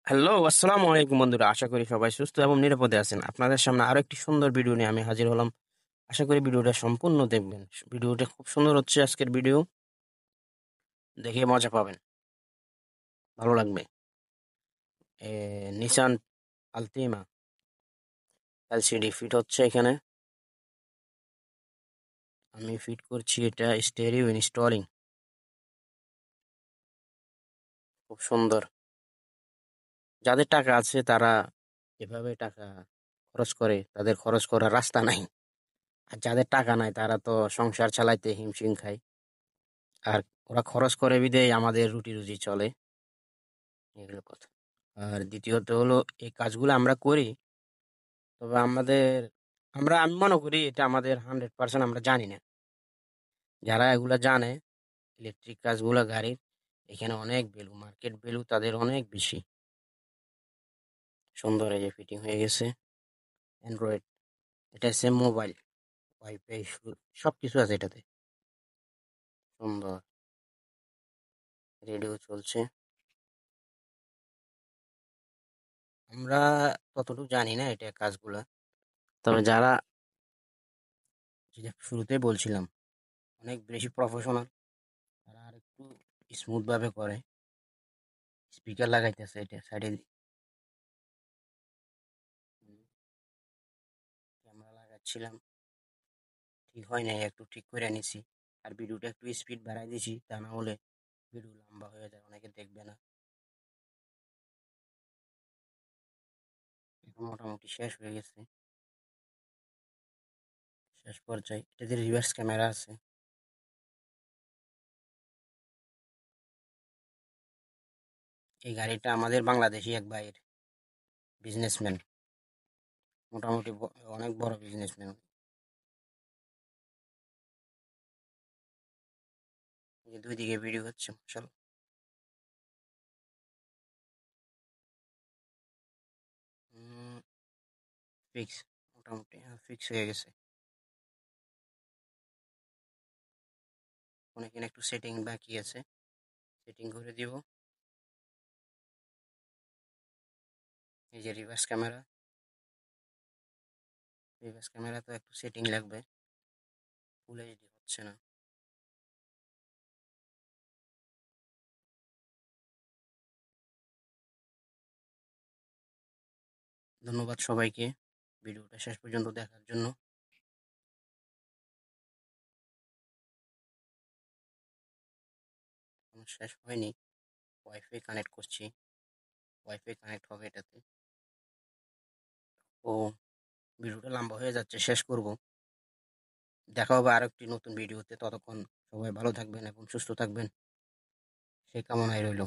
Hello, আসসালামু আলাইকুম বন্ধুরা। আশা করি সবাই সুস্থ এবং নিরাপদে আছেন। আপনাদের সামনে আরো একটি সুন্দর ভিডিও নিয়ে আমি হাজির হলাম। আশা করি ভিডিওটা সম্পূর্ণ দেখবেন। ভিডিওটা খুব সুন্দর হচ্ছে। আজকের ভিডিও দেখে মজা পাবেন, ভালো লাগবে। নিসান আলতিমা এলসিডি ফিট হচ্ছে এখানে। আমি ফিট করছি, এটা স্টেরিও ইনস্টলিং। খুব সুন্দর। যাদের টাকা আছে তারা এভাবে টাকা খরচ করে, তাদের খরচ করার রাস্তা নাই। আর যাদের টাকা নাই তারা তো সংসার চালাইতে হিমশিম খায়। আর ওরা খরচ করে বিদেয় আমাদের রুটি রুজি চলে, এগুলো কথা। আর দ্বিতীয়ত হলো, এই কাজগুলো আমরা করি, তবে আমি মনে করি এটা আমাদের 100% আমরা জানি না। যারা এগুলা জানে, ইলেকট্রিক কাজগুলা গাড়ির, এখানে অনেক ভ্যালু, মার্কেট ভ্যালু তাদের অনেক বেশি। সুন্দর এই যে ফিটিং হয়ে গেছে। অ্যান্ড্রয়েড, এটা সেম মোবাইল, ওয়াইফাই, সব কিছু আছে এটাতে। সুন্দর। রেডিও চলছে। আমরা ততটুকু জানি না এটা কাজগুলা, তবে যারা, যেটা শুরুতে বলছিলাম, অনেক বেশি প্রফেশনাল, তারা আর একটু স্মুথ ভাবে করে। স্পিকার লাগাইতেছে এটা সাইডে, ক্যামেরা লাগাচ্ছিলাম, ঠিক হয় নাই, একটু ঠিক করে নিছি। আর ভিডিওটা একটু স্পিড বাড়াই দিছি, তা না হলে ভিডিও লম্বা হয়ে যায়, অনেকে দেখবে না। এখন মোটামুটি শেষ হয়ে গেছে, শেষ পর্যায়ে। এটাতে রিভার্স ক্যামেরা আছে। এই গাড়িটা আমাদের বাংলাদেশি এক ভাইয়ের, বিজনেসম্যান, মোটামুটি অনেক বড় বিজনেসম্যান। এই যে দুই দিকে ভিডিও হচ্ছে, মাশাআল্লাহ। ফিক্স, মোটামুটি ফিক্স হয়ে গেছে। অনেক একটু সেটিং বাকি আছে, সেটিং করে দিব। এই যে রিভার্স ক্যামেরা, রিভার্স ক্যামেরা তো একটু সেটিং লাগবে, ফুল এইচডি হচ্ছে না। ধন্যবাদ সবাইকে ভিডিওটা শেষ পর্যন্ত দেখার জন্য। এখনো শেষ হয়নি, ওয়াইফাই কানেক্ট করছি, ওয়াইফাই কানেক্ট হবে এটাতে। ও, ভিডিওটা লম্বা হয়ে যাচ্ছে, শেষ করব। দেখা হবে আরো একটি নতুন ভিডিওতে। ততক্ষণ সবাই ভালো থাকবেন এবং সুস্থ থাকবেন, সেই কামনায় রইল।